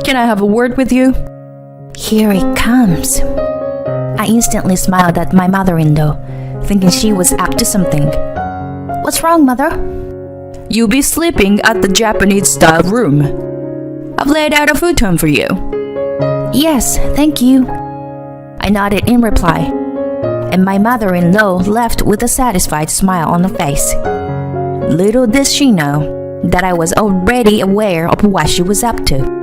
Can I have a word with you? Here it comes. I instantly smiled at my mother-in-law, thinking she was up to something. What's wrong, mother? You'll be sleeping at the Japanese-style room. I've laid out a futon for you. Yes, thank you. I nodded in reply, and my mother-in-law left with a satisfied smile on her face. Little did she know that I was already aware of what she was up to.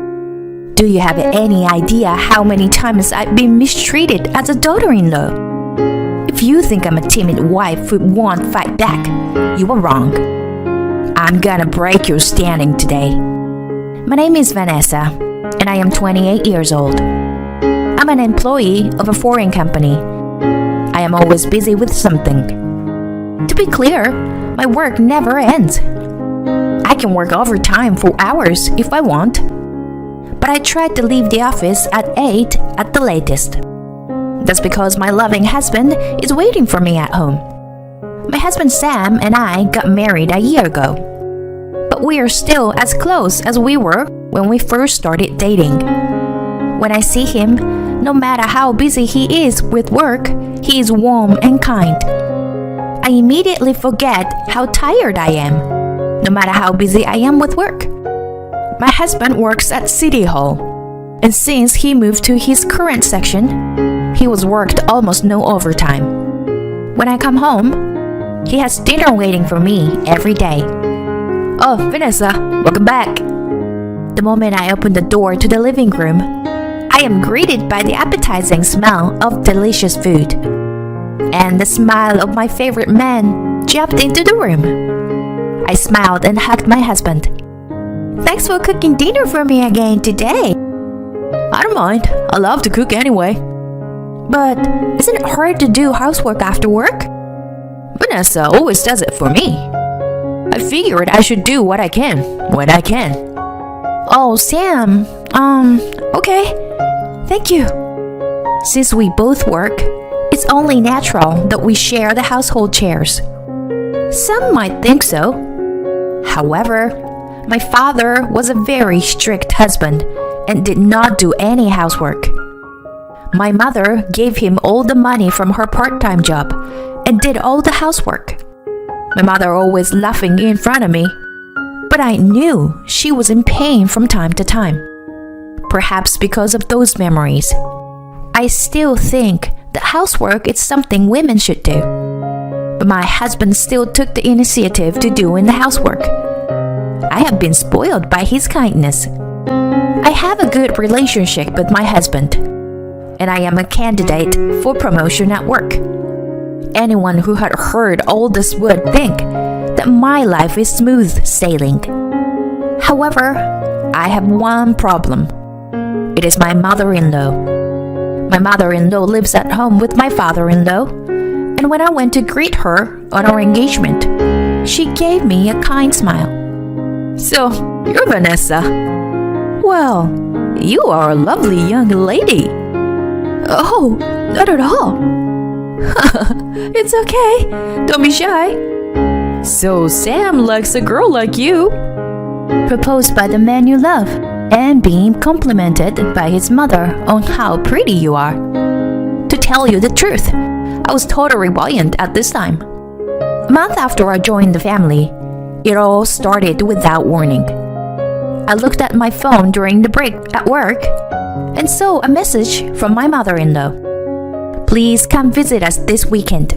Do you have any idea how many times I've been mistreated as a daughter-in-law? If you think I'm a timid wife who won't fight back, you are wrong. I'm gonna break your standing today. My name is Vanessa, and I am 28 years old. I'm an employee of a foreign company. I am always busy with something. To be clear, my work never ends. I can work overtime for hours if I want. But I try to leave the office at 8 at the latest. That's because my loving husband is waiting for me at home. My husband Sam and I got married a year ago. But we are still as close as we were when we first started dating. When I see him, no matter how busy he is with work, he is warm and kind. I immediately forget how tired I am, no matter how busy I am with work. My husband works at City Hall, and since he moved to his current section, he was worked almost no overtime. When I come home, he has dinner waiting for me every day. Oh, Vanessa, welcome back. The moment I open the door to the living room, I am greeted by the appetizing smell of delicious food. And the smile of my favorite man jumped into the room. I smiled and hugged my husband. Thanks for cooking dinner for me again today. I don't mind. I love to cook anyway. But isn't it hard to do housework after work? Vanessa always does it for me. I figured I should do what I can when I can. Oh, Sam. Okay. Thank you. Since we both work, it's only natural that we share the household chores. Some might think so. However, my father was a very strict husband and did not do any housework. My mother gave him all the money from her part-time job and did all the housework. My mother always laughing in front of me, but I knew she was in pain from time to time. Perhaps because of those memories. I still think that housework is something women should do. But my husband still took the initiative to doing the housework. I have been spoiled by his kindness. I have a good relationship with my husband, and I am a candidate for promotion at work. Anyone who had heard all this would think that my life is smooth sailing. However, I have one problem. It is my mother-in-law. My mother-in-law lives at home with my father-in-law, and when I went to greet her on our engagement, she gave me a kind smile. So, you're Vanessa. Well, you are a lovely young lady. Oh, not at all. It's okay. Don't be shy. So, Sam likes a girl like you. Proposed by the man you love and being complimented by his mother on how pretty you are. To tell you the truth, I was totally buoyant at this time. A month after I joined the family, it all started without warning. I looked at my phone during the break at work and saw a message from my mother-in-law. Please come visit us this weekend.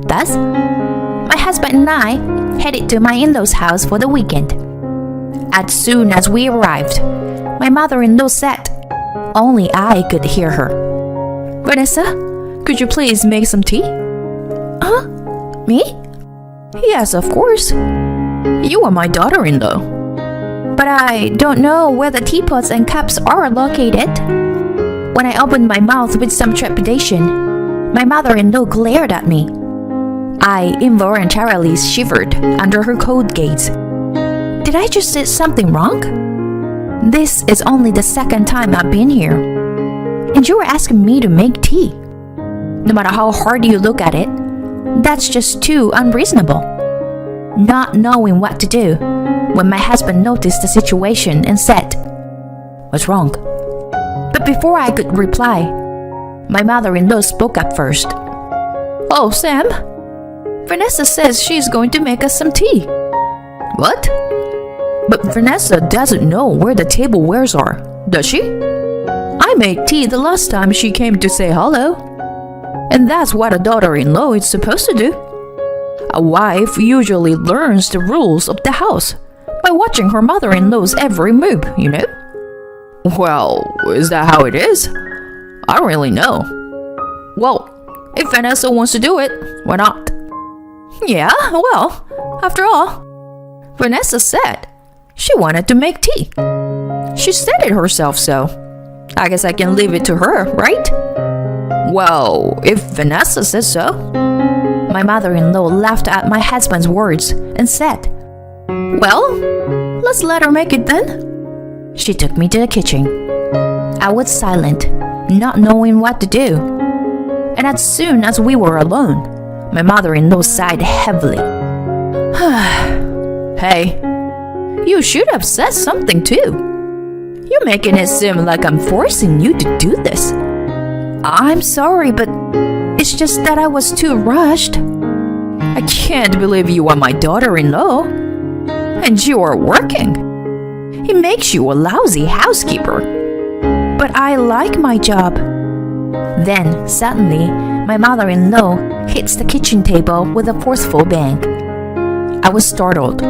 Thus, my husband and I headed to my in-laws' house for the weekend. As soon as we arrived, my mother-in-law said, only I could hear her, Vanessa, could you please make some tea? Huh? Me? Yes, of course. You are my daughter-in-law. But I don't know where the teapots and cups are located. When I opened my mouth with some trepidation, my mother-in-law glared at me. I involuntarily shivered under her cold gaze. Did I just say something wrong? This is only the second time I've been here, and you were asking me to make tea. No matter how hard you look at it, that's just too unreasonable. Not knowing what to do, when my husband noticed the situation and said, What's wrong? But before I could reply, my mother-in-law spoke up first. Oh, Sam, Vanessa says she's going to make us some tea. What? But Vanessa doesn't know where the tableware are, does she? I made tea the last time she came to say hello. And that's what a daughter-in-law is supposed to do. A wife usually learns the rules of the house by watching her mother-in-law's every move, you know? Well, is that how it is? I don't really know. Well, if Vanessa wants to do it, why not? Yeah, well, after all, Vanessa said she wanted to make tea. She said it herself, so I guess I can leave it to her, right? Well, if Vanessa says so. My mother-in-law laughed at my husband's words and said, Well, let's let her make it then. She took me to the kitchen. I was silent, not knowing what to do. And as soon as we were alone, my mother-in-law sighed heavily. Hey, you should have said something too. You're making it seem like I'm forcing you to do this. I'm sorry, but it's just that I was too rushed. I can't believe you are my daughter-in-law. And you are working. It makes you a lousy housekeeper. But I like my job. Then, suddenly, my mother-in-law hits the kitchen table with a forceful bang. I was startled,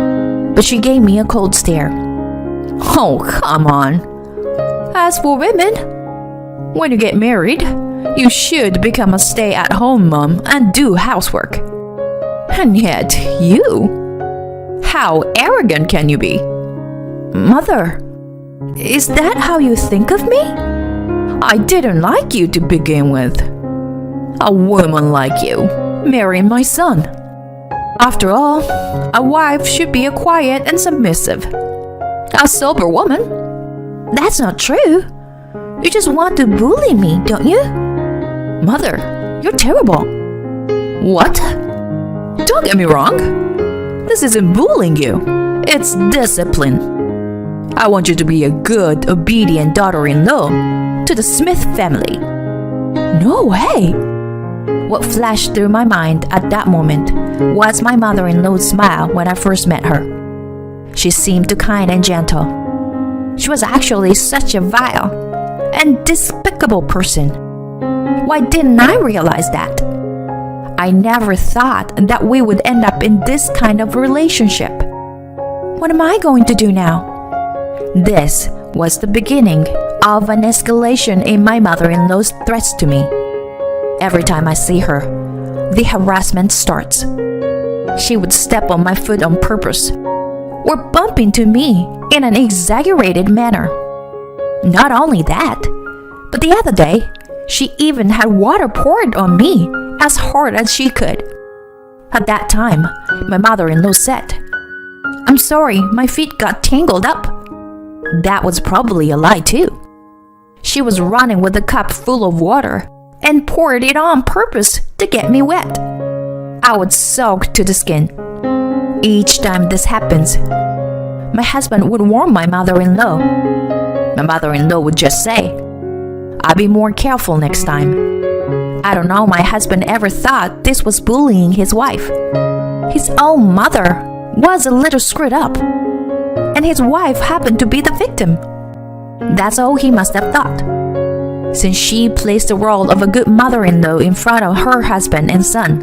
but she gave me a cold stare. Oh, come on. As for women, when you get married, you should become a stay-at-home mom and do housework. And yet, you? How arrogant can you be? Mother, is that how you think of me? I didn't like you to begin with. A woman like you marrying my son. After all, a wife should be quiet and submissive. A sober woman. That's not true. You just want to bully me, don't you? Mother, you're terrible. What? Don't get me wrong. This isn't bullying you. It's discipline. I want you to be a good, obedient daughter-in-law to the Smith family. No way! What flashed through my mind at that moment was my mother-in-law's smile when I first met her. She seemed too kind and gentle. She was actually such a vile and despicable person. Why didn't I realize that? I never thought that we would end up in this kind of relationship. What am I going to do now? This was the beginning of an escalation in my mother-in-law's threats to me. Every time I see her, the harassment starts. She would step on my foot on purpose or bump into me in an exaggerated manner. Not only that, but the other day, she even had water poured on me as hard as she could. At that time, my mother-in-law said, "I'm sorry, my feet got tangled up." That was probably a lie too. She was running with a cup full of water and poured it on purpose to get me wet. I was soaked to the skin. Each time this happens, my husband would warn my mother-in-law. My mother-in-law would just say, "I'll be more careful next time." I don't know my husband ever thought this was bullying his wife. His own mother was a little screwed up, and his wife happened to be the victim. That's all he must have thought. Since she plays the role of a good mother-in-law in front of her husband and son,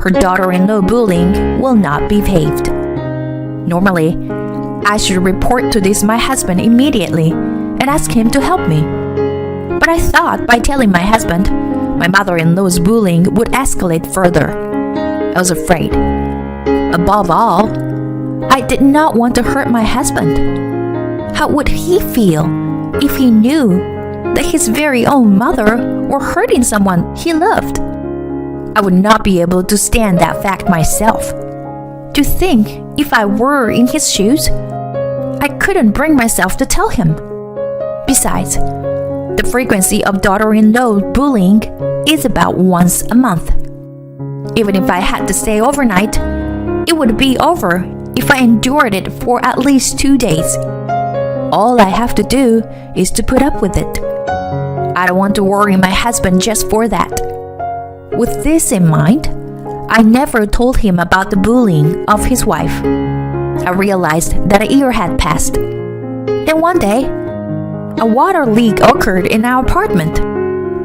her daughter-in-law bullying will not be paved. Normally, I should report to this my husband immediately and ask him to help me. But I thought by telling my husband, my mother-in-law's bullying would escalate further. I was afraid. Above all, I did not want to hurt my husband. How would he feel if he knew that his very own mother were hurting someone he loved? I would not be able to stand that fact myself. To think if I were in his shoes, I couldn't bring myself to tell him. Besides, the frequency of daughter-in-law bullying is about once a month. Even if I had to stay overnight, it would be over if I endured it for at least 2 days. all I have to do is to put up with it. I don't want to worry my husband just for that. With this in mind, I never told him about the bullying of his wife. I realized that a year had passed. Then one day, a water leak occurred in our apartment.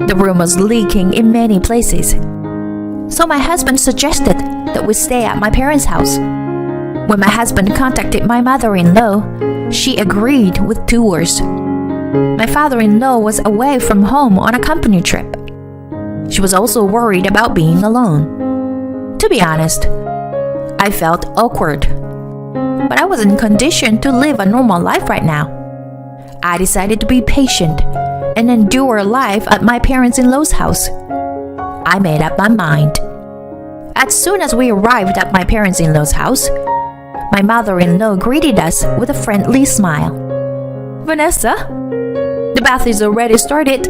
The room was leaking in many places. So my husband suggested that we stay at my parents' house. When my husband contacted my mother-in-law, she agreed with 2 words. My father-in-law was away from home on a company trip. She was also worried about being alone. To be honest, I felt awkward. But I wasn't conditioned to live a normal life right now. I decided to be patient and endure life at my parents-in-law's house. I made up my mind. As soon as we arrived at my parents-in-law's house, my mother-in-law greeted us with a friendly smile. Vanessa, the bath is already started,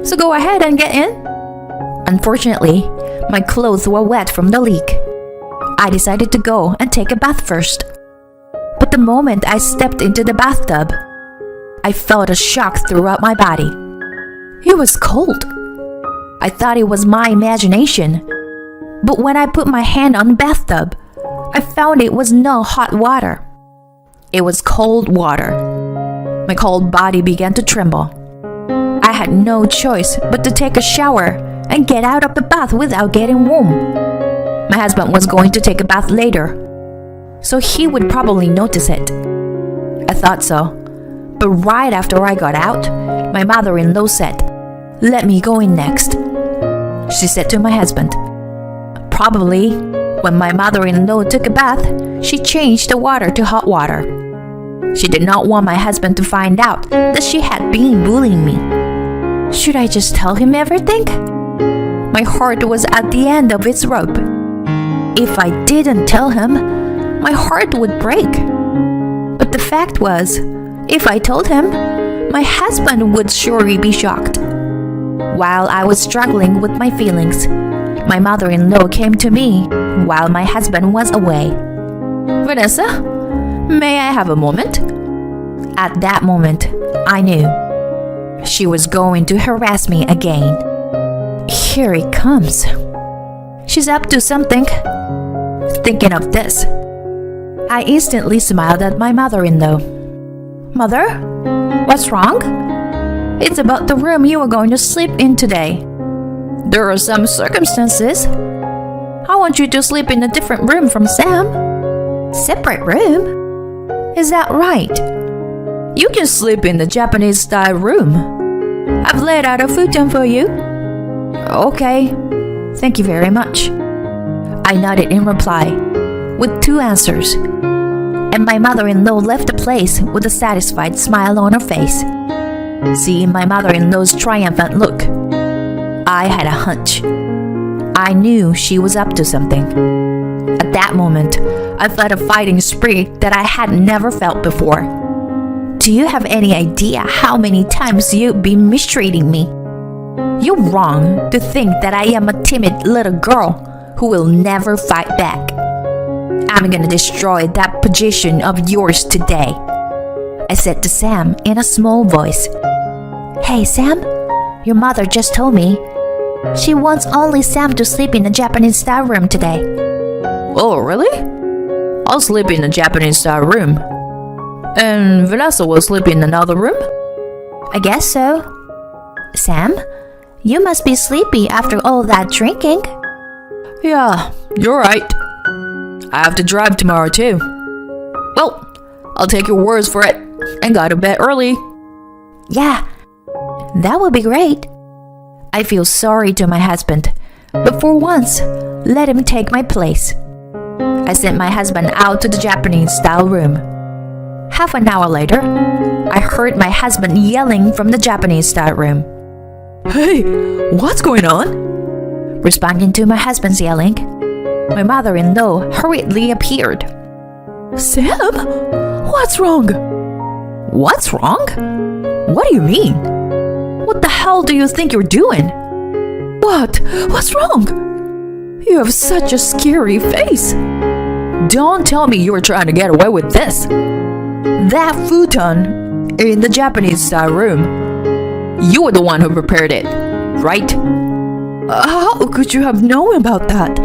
so go ahead and get in. Unfortunately, my clothes were wet from the leak. I decided to go and take a bath first. But the moment I stepped into the bathtub, I felt a shock throughout my body. It was cold. I thought it was my imagination. But when I put my hand on the bathtub, I found it was no hot water. It was cold water. My cold body began to tremble. I had no choice but to take a shower and get out of the bath without getting warm. My husband was going to take a bath later, so he would probably notice it. I thought so. But right after I got out, my mother-in-law said, "Let me go in next," she said to my husband. Probably, when my mother-in-law took a bath, she changed the water to hot water. She did not want my husband to find out that she had been bullying me. Should I just tell him everything? My heart was at the end of its rope. If I didn't tell him, my heart would break. But the fact was, if I told him, my husband would surely be shocked. While I was struggling with my feelings, my mother-in-law came to me while my husband was away. Vanessa, may I have a moment? At that moment, I knew she was going to harass me again. Here it comes. She's up to something. Thinking of this, I instantly smiled at my mother-in-law. "Mother, what's wrong?" "It's about the room you are going to sleep in today. There are some circumstances. I want you to sleep in a different room from Sam." "Separate room? Is that right?" You can sleep in the Japanese-style room. I've laid out a futon for you. Okay, thank you very much. I nodded in reply, with 2 answers. And my mother-in-law left the place with a satisfied smile on her face. Seeing my mother-in-law's triumphant look, I had a hunch. I knew she was up to something. At that moment, I felt a fighting spirit that I had never felt before. Do you have any idea how many times you've been mistreating me? You're wrong to think that I am a timid little girl who will never fight back. I'm gonna destroy that position of yours today, I said to Sam in a small voice. Hey Sam, your mother just told me she wants only Sam to sleep in the Japanese-style room today. Oh, really? I'll sleep in the Japanese-style room. And Vanessa will sleep in another room? I guess so. Sam, you must be sleepy after all that drinking. Yeah, you're right. I have to drive tomorrow too. Well, I'll take your words for it and go to bed early. Yeah, that would be great. I feel sorry to my husband, but for once, let him take my place. I sent my husband out to the Japanese-style room. Half an hour later, I heard my husband yelling from the Japanese-style room. Hey, what's going on? Responding to my husband's yelling, my mother-in-law hurriedly appeared. Sam, what's wrong? What's wrong? What do you mean? What the hell do you think you're doing? What's wrong? You have such a scary face. Don't tell me you were trying to get away with this. That futon in the Japanese-style room. You were the one who prepared it, right? How could you have known about that?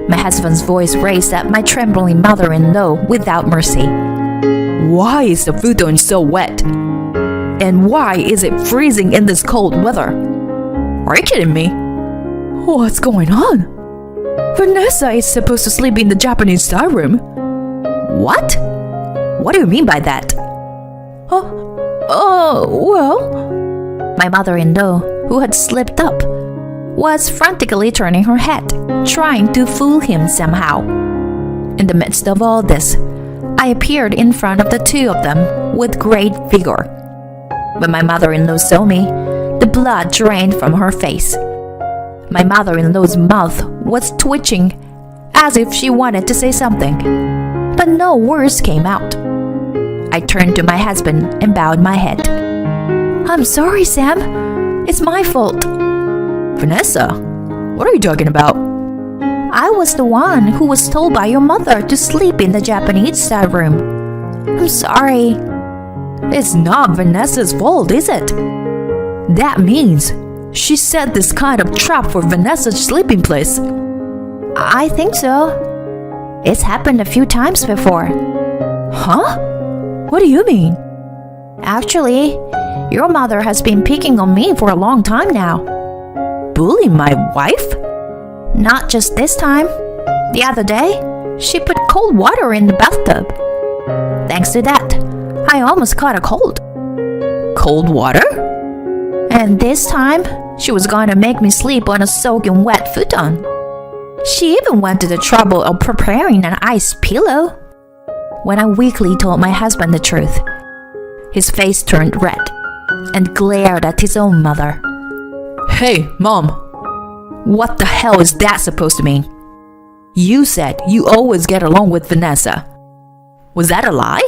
My husband's voice raised at my trembling mother-in-law without mercy. Why is the futon so wet? And why is it freezing in this cold weather? Are you kidding me? What's going on? Vanessa is supposed to sleep in the Japanese-style room. What? What do you mean by that? Well... My mother-in-law, who had slipped up, was frantically turning her head, trying to fool him somehow. In the midst of all this, I appeared in front of the two of them with great vigor. When my mother-in-law saw me, the blood drained from her face. My mother-in-law's mouth was twitching as if she wanted to say something, but no words came out. I turned to my husband and bowed my head. I'm sorry, Sam. It's my fault. Vanessa, what are you talking about? I was the one who was told by your mother to sleep in the Japanese-style room. I'm sorry. It's not Vanessa's fault, is it? That means she set this kind of trap for Vanessa's sleeping place. I think so. It's happened a few times before. Huh? What do you mean? Actually, your mother has been picking on me for a long time now. Bullying my wife? Not just this time. The other day, she put cold water in the bathtub. Thanks to that, I almost caught a cold. Cold water? And this time, she was going to make me sleep on a soaking wet futon. She even went to the trouble of preparing an ice pillow. When I weakly told my husband the truth, his face turned red and glared at his own mother. Hey, Mom. What the hell is that supposed to mean? You said you always get along with Vanessa. Was that a lie?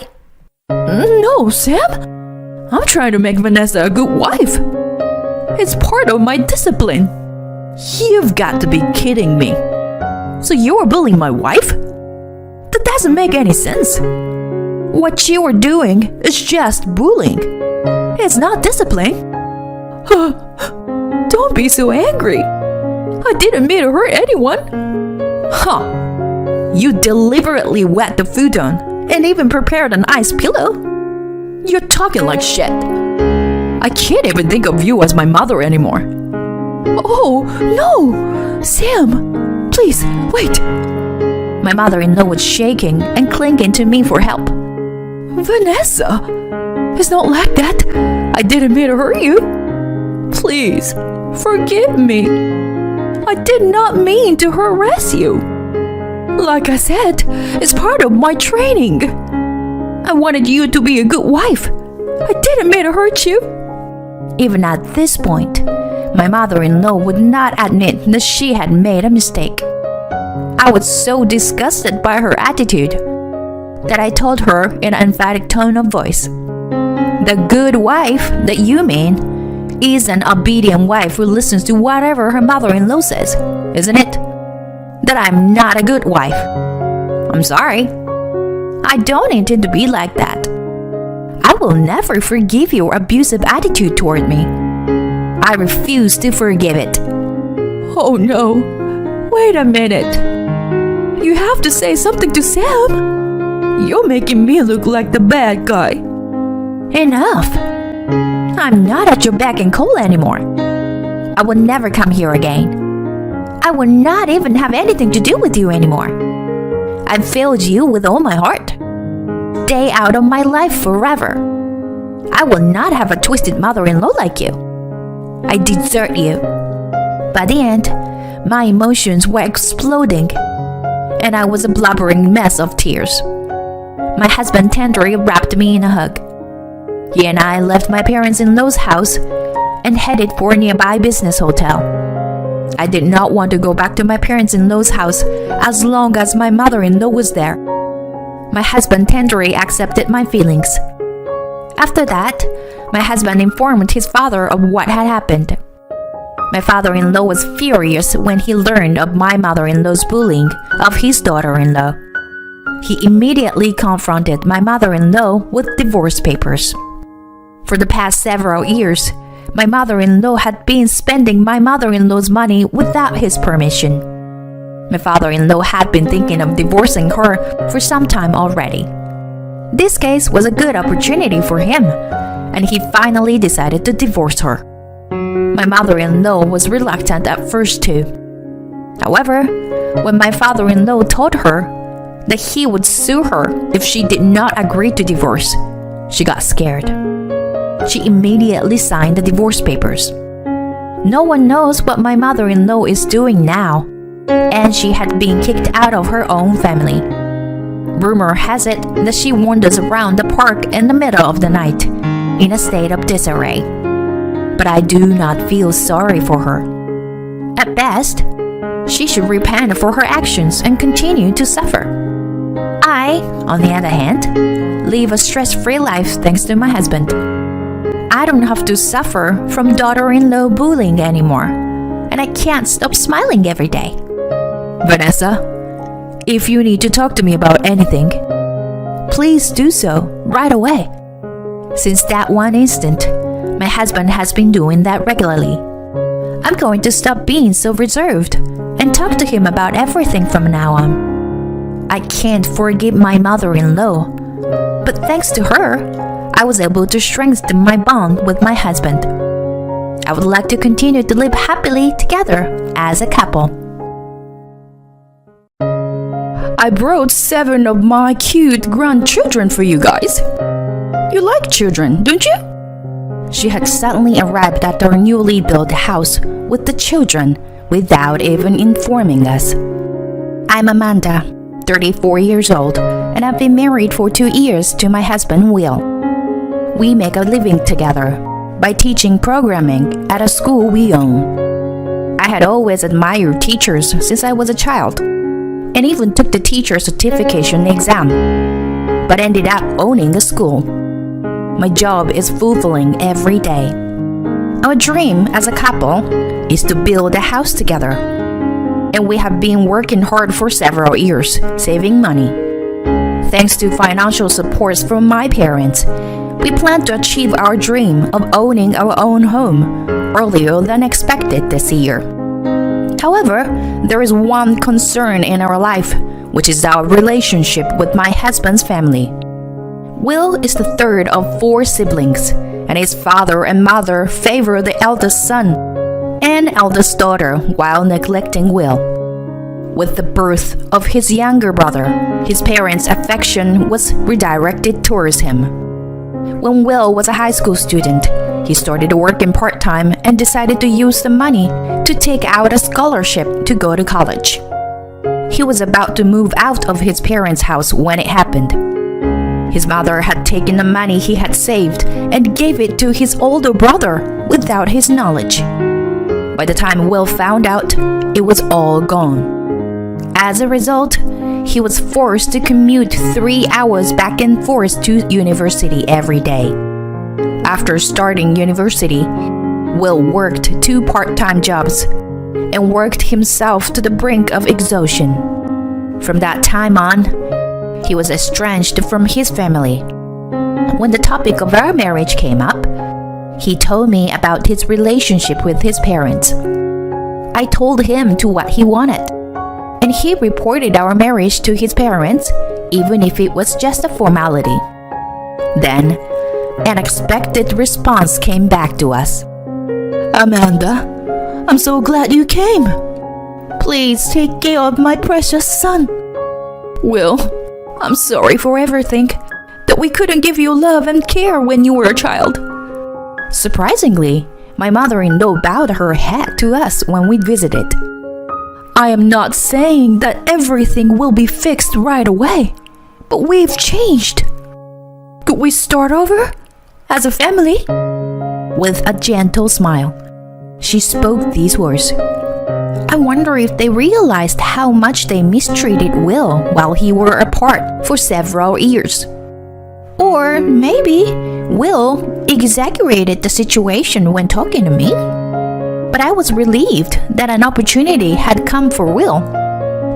No, Sam. I'm trying to make Vanessa a good wife. It's part of my discipline. You've got to be kidding me. So you were bullying my wife? That doesn't make any sense. What you were doing is just bullying. It's not discipline. Don't be so angry. I didn't mean to hurt anyone. You deliberately wet the futon and even prepared an ice pillow? You're talking like shit. I can't even think of you as my mother anymore. Oh, no! Sam, please, wait. My mother-in-law was shaking and clinging to me for help. Vanessa, it's not like that. I didn't mean to hurt you. Please, forgive me. I did not mean to harass you. Like I said, it's part of my training. I wanted you to be a good wife. I didn't mean to hurt you. Even at this point, my mother-in-law would not admit that she had made a mistake. I was so disgusted by her attitude that I told her in an emphatic tone of voice, "The good wife that you mean is an obedient wife who listens to whatever her mother-in-law says, isn't it? That I'm not a good wife. I'm sorry. I don't intend to be like that. I will never forgive your abusive attitude toward me. I refuse to forgive it." Oh no, wait a minute. You have to say something to Sam. You're making me look like the bad guy. Enough. I'm not at your beck and call anymore. I will never come here again. I will not even have anything to do with you anymore. I've failed you with all my heart. Stay out of my life forever. I will not have a twisted mother-in-law like you. I desert you. By the end, my emotions were exploding, and I was a blubbering mess of tears. My husband tenderly wrapped me in a hug. He and I left my parents-in-law's house and headed for a nearby business hotel. I did not want to go back to my parents-in-law's house as long as my mother-in-law was there. My husband tenderly accepted my feelings. After that, my husband informed his father of what had happened. My father-in-law was furious when he learned of my mother-in-law's bullying of his daughter-in-law. He immediately confronted my mother-in-law with divorce papers. For the past several years, my mother-in-law had been spending my mother-in-law's money without his permission. My father-in-law had been thinking of divorcing her for some time already. This case was a good opportunity for him, and he finally decided to divorce her. My mother-in-law was reluctant at first too. However, when my father-in-law told her that he would sue her if she did not agree to divorce, she got scared. She immediately signed the divorce papers. No one knows what my mother-in-law is doing now, and she had been kicked out of her own family. Rumor has it that she wanders around the park in the middle of the night, in a state of disarray. But I do not feel sorry for her. At best, she should repent for her actions and continue to suffer. I, on the other hand, live a stress-free life thanks to my husband. I don't have to suffer from daughter-in-law bullying anymore, and I can't stop smiling every day. Vanessa, if you need to talk to me about anything, please do so right away. Since that one instant, my husband has been doing that regularly. I'm going to stop being so reserved and talk to him about everything from now on. I can't forgive my mother-in-law, but thanks to her, I was able to strengthen my bond with my husband. I would like to continue to live happily together as a couple. I brought 7 of my cute grandchildren for you guys. You like children, don't you? She had suddenly arrived at our newly built house with the children without even informing us. I'm Amanda, 34 years old, and I've been married for 2 years to my husband, Will. We make a living together by teaching programming at a school we own. I had always admired teachers since I was a child, and even took the teacher certification exam, but ended up owning a school. My job is fulfilling every day. Our dream as a couple is to build a house together, and we have been working hard for several years, saving money. Thanks to financial supports from my parents, we plan to achieve our dream of owning our own home earlier than expected this year. However, there is one concern in our life, which is our relationship with my husband's family. Will is the third of 4 siblings, and his father and mother favor the eldest son and eldest daughter while neglecting Will. With the birth of his younger brother, his parents' affection was redirected towards him. When Will was a high school student, he started working part-time and decided to use the money to take out a scholarship to go to college. He was about to move out of his parents' house when it happened. His mother had taken the money he had saved and gave it to his older brother without his knowledge. By the time Will found out, it was all gone. As a result, he was forced to commute 3 hours back and forth to university every day. After starting university, Will worked 2 part-time jobs and worked himself to the brink of exhaustion. From that time on, he was estranged from his family. When the topic of our marriage came up, he told me about his relationship with his parents. I told him to what he wanted, and he reported our marriage to his parents, even if it was just a formality. Then, an unexpected response came back to us. Amanda, I'm so glad you came. Please take care of my precious son. Will, I'm sorry for everything, that we couldn't give you love and care when you were a child. Surprisingly, my mother-in-law bowed her head to us when we visited. I am not saying that everything will be fixed right away, but we've changed. Could we start over? As a family? With a gentle smile, she spoke these words. I wonder if they realized how much they mistreated Will while he were apart for several years. Or maybe Will exaggerated the situation when talking to me. But I was relieved that an opportunity had come for Will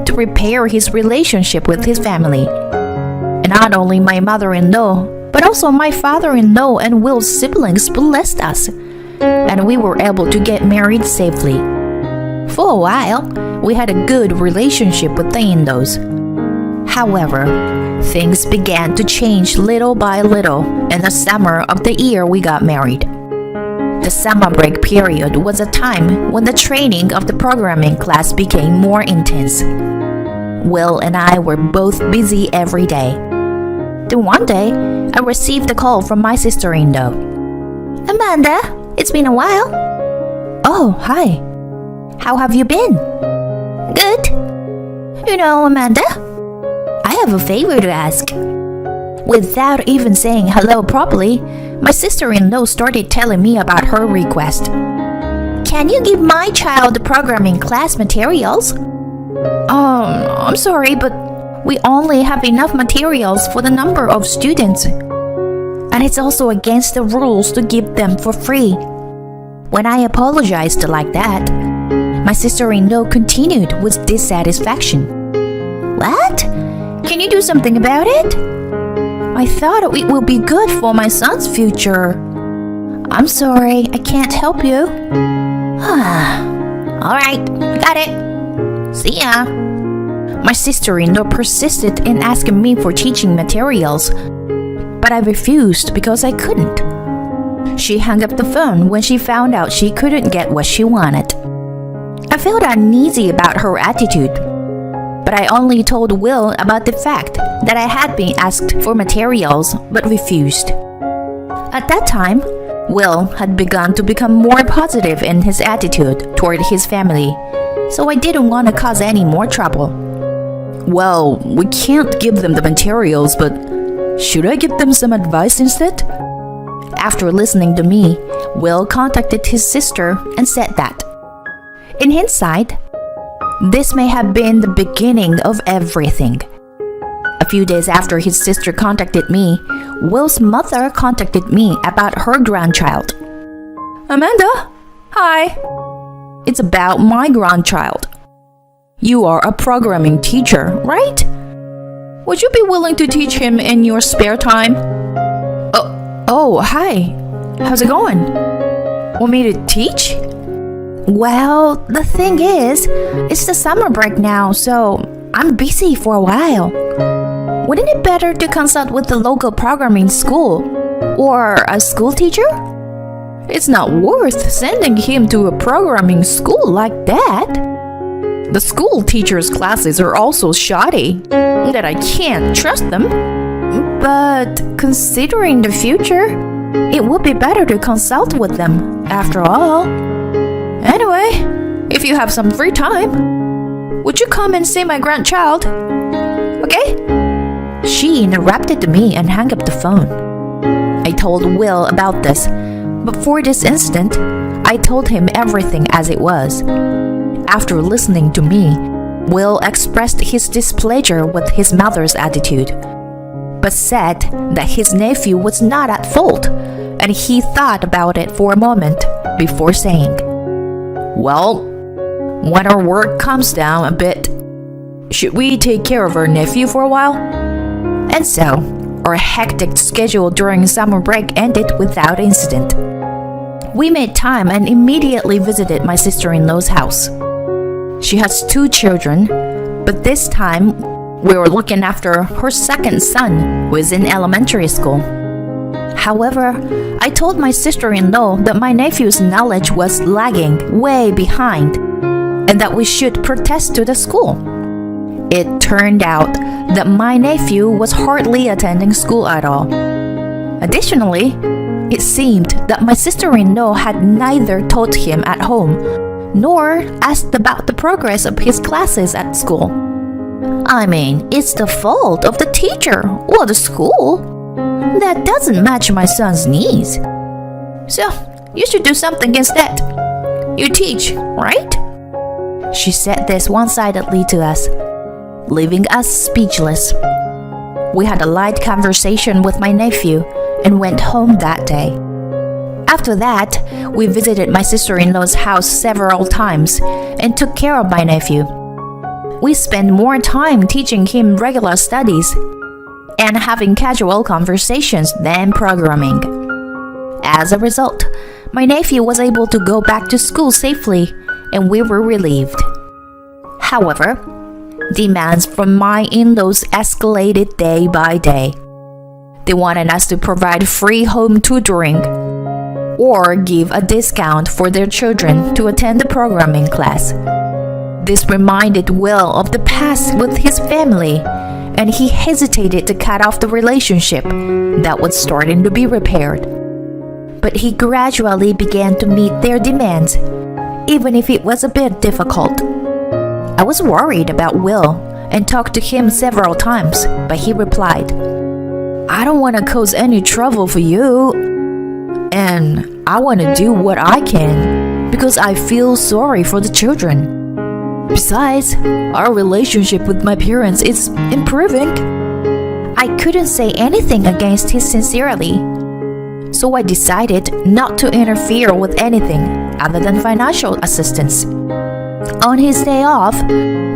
to repair his relationship with his family. And not only my mother-in-law, but also my father-in-law and Will's siblings blessed us, and we were able to get married safely. For a while, we had a good relationship with the in-laws. However, things began to change little by little in the summer of the year we got married. The summer break period was a time when the training of the programming class became more intense. Will and I were both busy every day. Then one day, I received a call from my sister-in-law. Amanda, it's been a while. Oh, hi. How have you been? Good. You know, Amanda, I have a favor to ask. Without even saying hello properly, my sister-in-law started telling me about her request. Can you give my child the programming class materials? I'm sorry, but we only have enough materials for the number of students. And it's also against the rules to give them for free. When I apologized like that, my sister-in-law continued with dissatisfaction. What? Can you do something about it? I thought it will be good for my son's future. I'm sorry, I can't help you. Alright, got it. See ya. My sister-in-law persisted in asking me for teaching materials, but I refused because I couldn't. She hung up the phone when she found out she couldn't get what she wanted. I felt uneasy about her attitude, but I only told Will about the fact that I had been asked for materials but refused. At that time, Will had begun to become more positive in his attitude toward his family, so I didn't want to cause any more trouble. Well, we can't give them the materials, but should I give them some advice instead? After listening to me, Will contacted his sister and said that, in hindsight, this may have been the beginning of everything. A few days after his sister contacted me, Will's mother contacted me about her grandchild. Amanda, hi. It's about my grandchild. You are a programming teacher, right? Would you be willing to teach him in your spare time? Oh, hi. How's it going? Want me to teach? Well, the thing is, it's the summer break now, so I'm busy for a while. Wouldn't it be better to consult with the local programming school or a school teacher? It's not worth sending him to a programming school like that. The school teachers' classes are also shoddy, that I can't trust them. But considering the future, it would be better to consult with them, after all. Anyway, if you have some free time, would you come and see my grandchild? Okay? She interrupted me and hung up the phone. I told Will about this, but for this incident, I told him everything as it was. After listening to me, Will expressed his displeasure with his mother's attitude, but said that his nephew was not at fault, and he thought about it for a moment before saying, well, when our work comes down a bit, should we take care of our nephew for a while? And so, our hectic schedule during summer break ended without incident. We made time and immediately visited my sister-in-law's house. She has 2 children, but this time we were looking after her second son, who is in elementary school. However, I told my sister-in-law that my nephew's knowledge was lagging way behind and that we should protest to the school. It turned out that my nephew was hardly attending school at all. Additionally, it seemed that my sister-in-law had neither taught him at home nor asked about the progress of his classes at school. I mean, it's the fault of the teacher or the school. That doesn't match my son's needs. So, you should do something instead. You teach, right? She said this one-sidedly to us, leaving us speechless. We had a light conversation with my nephew and went home that day. After that, we visited my sister-in-law's house several times and took care of my nephew. We spent more time teaching him regular studies, and having casual conversations than programming. As a result, my nephew was able to go back to school safely, and we were relieved. However, demands from my in-laws escalated day by day. They wanted us to provide free home tutoring or give a discount for their children to attend the programming class. This reminded Will of the past with his family, and he hesitated to cut off the relationship that was starting to be repaired. But he gradually began to meet their demands, even if it was a bit difficult. I was worried about Will and talked to him several times, but he replied, "I don't want to cause any trouble for you, and I want to do what I can because I feel sorry for the children. Besides, our relationship with my parents is improving." I couldn't say anything against his sincerity, so I decided not to interfere with anything other than financial assistance. On his day off,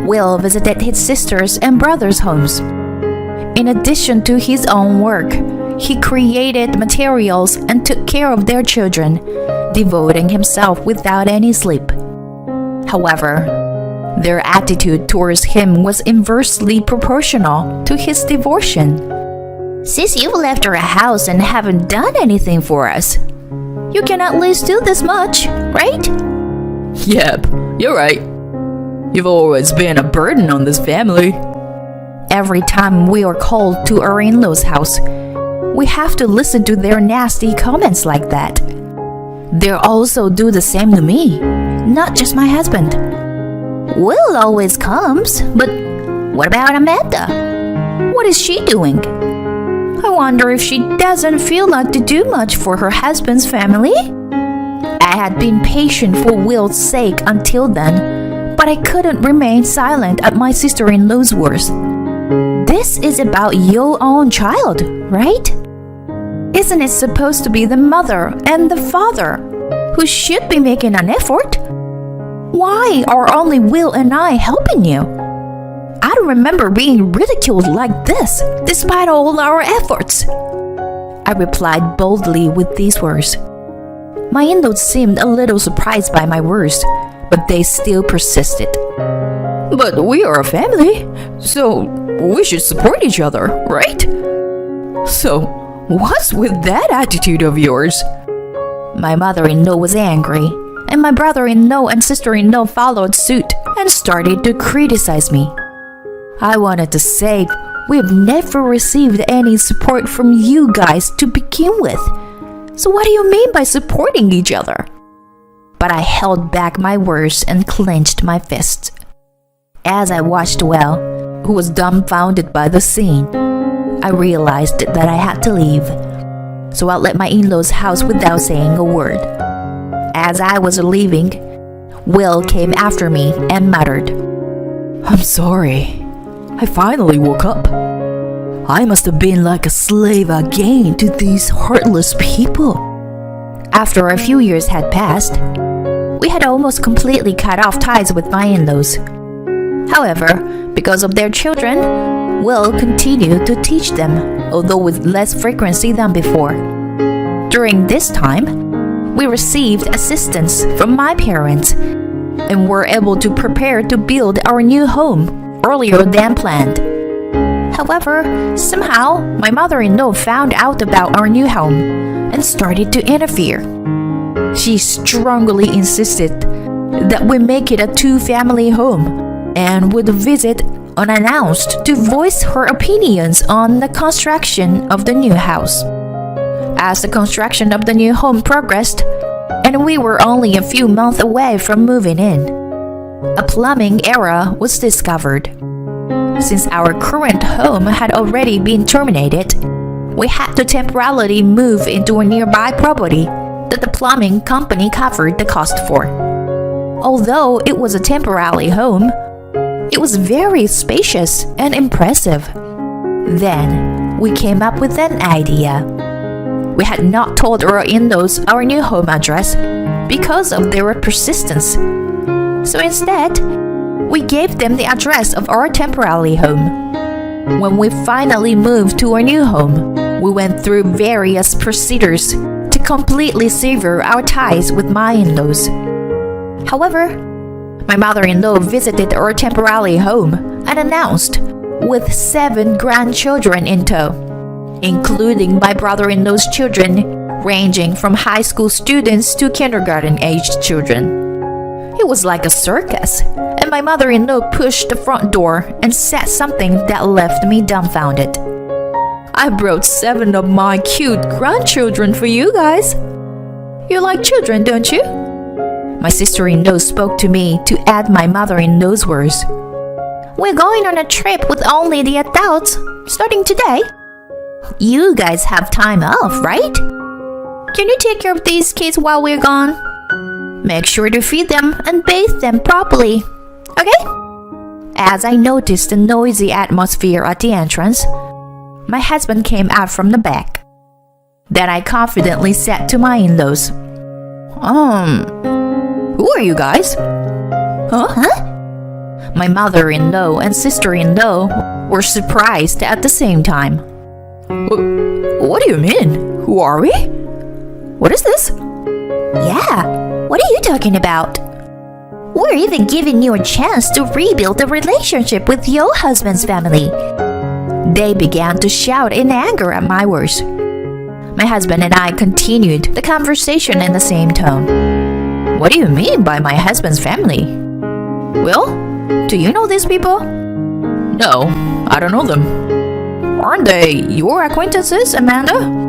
Will visited his sisters' and brothers' homes. In addition to his own work, he created materials and took care of their children, devoting himself without any sleep. However, their attitude towards him was inversely proportional to his devotion. Since you've left our house and haven't done anything for us, you can at least do this much, right? Yep, you're right. You've always been a burden on this family. Every time we are called to our in-laws' house, we have to listen to their nasty comments like that. They also do the same to me, not just my husband. Will always comes, but what about Amanda? What is she doing? I wonder if she doesn't feel like to do much for her husband's family? I had been patient for Will's sake until then, but I couldn't remain silent at my sister-in-law's words. This is about your own child, right? Isn't it supposed to be the mother and the father who should be making an effort? Why are only Will and I helping you? I don't remember being ridiculed like this, despite all our efforts. I replied boldly with these words. My in-laws seemed a little surprised by my words, but they still persisted. But we are a family, so we should support each other, right? So, what's with that attitude of yours? My mother-in-law was angry, and my brother-in-law and sister-in-law followed suit and started to criticize me. I wanted to say, we've never received any support from you guys to begin with. So what do you mean by supporting each other? But I held back my words and clenched my fists. As I watched Will, who was dumbfounded by the scene, I realized that I had to leave. So I left my in-laws' house without saying a word. As I was leaving, Will came after me and muttered, "I'm sorry. I finally woke up. I must have been like a slave again to these heartless people." After a few years had passed, we had almost completely cut off ties with my in-laws. However, because of their children, Will continued to teach them, although with less frequency than before. During this time, we received assistance from my parents and were able to prepare to build our new home earlier than planned. However, somehow my mother-in-law found out about our new home and started to interfere. She strongly insisted that we make it a two-family home and would visit unannounced to voice her opinions on the construction of the new house. As the construction of the new home progressed, and we were only a few months away from moving in, a plumbing error was discovered. Since our current home had already been terminated, we had to temporarily move into a nearby property that the plumbing company covered the cost for. Although it was a temporary home, it was very spacious and impressive. Then we came up with an idea. We had not told our in-laws our new home address because of their persistence. So instead, we gave them the address of our temporary home. When we finally moved to our new home, we went through various procedures to completely sever our ties with my in-laws. However, my mother-in-law visited our temporary home and announced, with 7 grandchildren in tow, including my brother-in-law's children, ranging from high school students to kindergarten-aged children. It was like a circus, and my mother-in-law pushed the front door and said something that left me dumbfounded. I brought 7 of my cute grandchildren for you guys. You like children, don't you? My sister-in-law spoke to me to add my mother-in-law's words. We're going on a trip with only the adults, starting today. You guys have time off, right? Can you take care of these kids while we're gone? Make sure to feed them and bathe them properly, okay? As I noticed the noisy atmosphere at the entrance, my husband came out from the back. Then I confidently said to my in-laws, Who are you guys? Huh? My mother-in-law and sister-in-law were surprised at the same time. What do you mean? Who are we? What is this? Yeah, what are you talking about? We're even giving you a chance to rebuild the relationship with your husband's family. They began to shout in anger at my words. My husband and I continued the conversation in the same tone. What do you mean by my husband's family? Will, do you know these people? No, I don't know them. Aren't they your acquaintances, Amanda?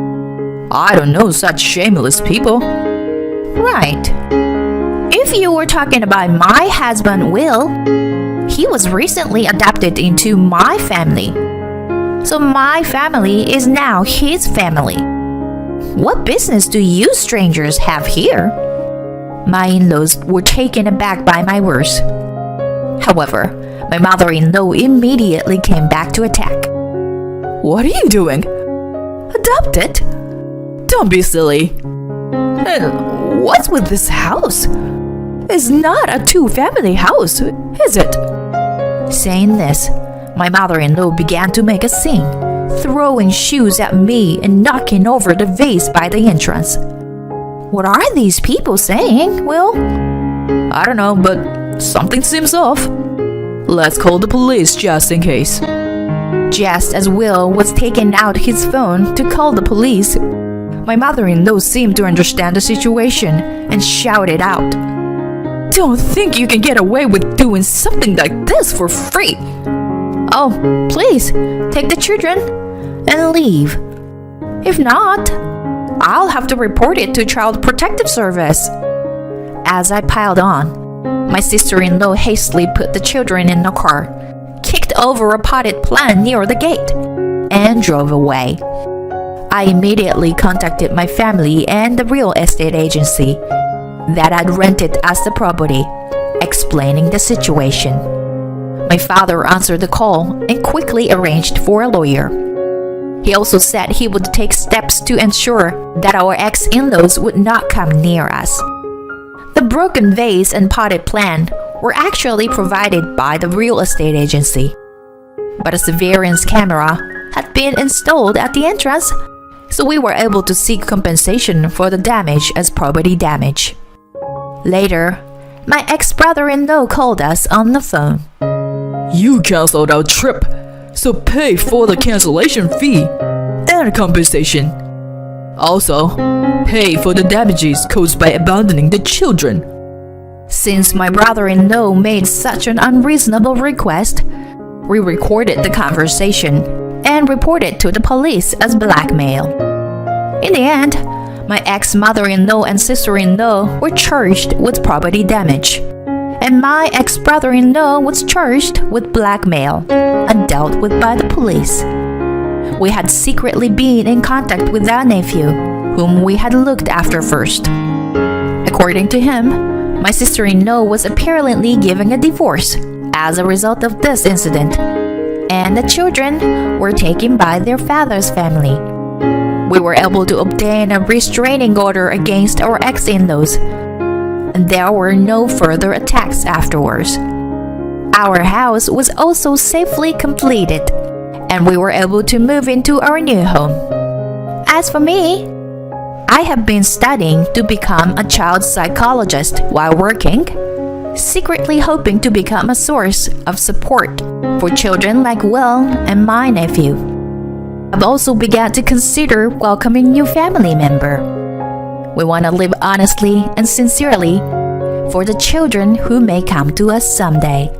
I don't know such shameless people. Right. If you were talking about my husband, Will, he was recently adopted into my family. So my family is now his family. What business do you strangers have here? My in-laws were taken aback by my words. However, my mother-in-law immediately came back to attack. What are you doing? Adopted? Don't be silly. And what's with this house? It's not a 2-family house, is it? Saying this, my mother-in-law began to make a scene, throwing shoes at me and knocking over the vase by the entrance. What are these people saying, Will? I don't know, but something seems off. Let's call the police just in case. Just as Will was taking out his phone to call the police, my mother-in-law seemed to understand the situation and shouted out, Don't think you can get away with doing something like this for free. Oh, please, take the children and leave. If not, I'll have to report it to Child Protective Service. As I piled on, my sister-in-law hastily put the children in the car, kicked over a potted plant near the gate, and drove away. I immediately contacted my family and the real estate agency that had rented us the property, explaining the situation. My father answered the call and quickly arranged for a lawyer. He also said he would take steps to ensure that our ex-in-laws would not come near us. The broken vase and potted plant were actually provided by the real estate agency, but a surveillance camera had been installed at the entrance, so we were able to seek compensation for the damage as property damage. Later, my ex-brother-in-law called us on the phone. You canceled our trip, so pay for the cancellation fee and compensation. Also, pay for the damages caused by abandoning the children. Since my brother-in-law made such an unreasonable request, we recorded the conversation and reported to the police as blackmail. In the end, my ex-mother-in-law and sister-in-law were charged with property damage, and my ex-brother-in-law was charged with blackmail and dealt with by the police. We had secretly been in contact with our nephew, whom we had looked after first. According to him, my sister-in-law was apparently giving a divorce as a result of this incident, and the children were taken by their father's family. We were able to obtain a restraining order against our ex-in-laws, and there were no further attacks afterwards. Our house was also safely completed, and we were able to move into our new home. As for me, I have been studying to become a child psychologist while working, secretly hoping to become a source of support for children like Will and my nephew. I've also begun to consider welcoming new family member. We want to live honestly and sincerely for the children who may come to us someday.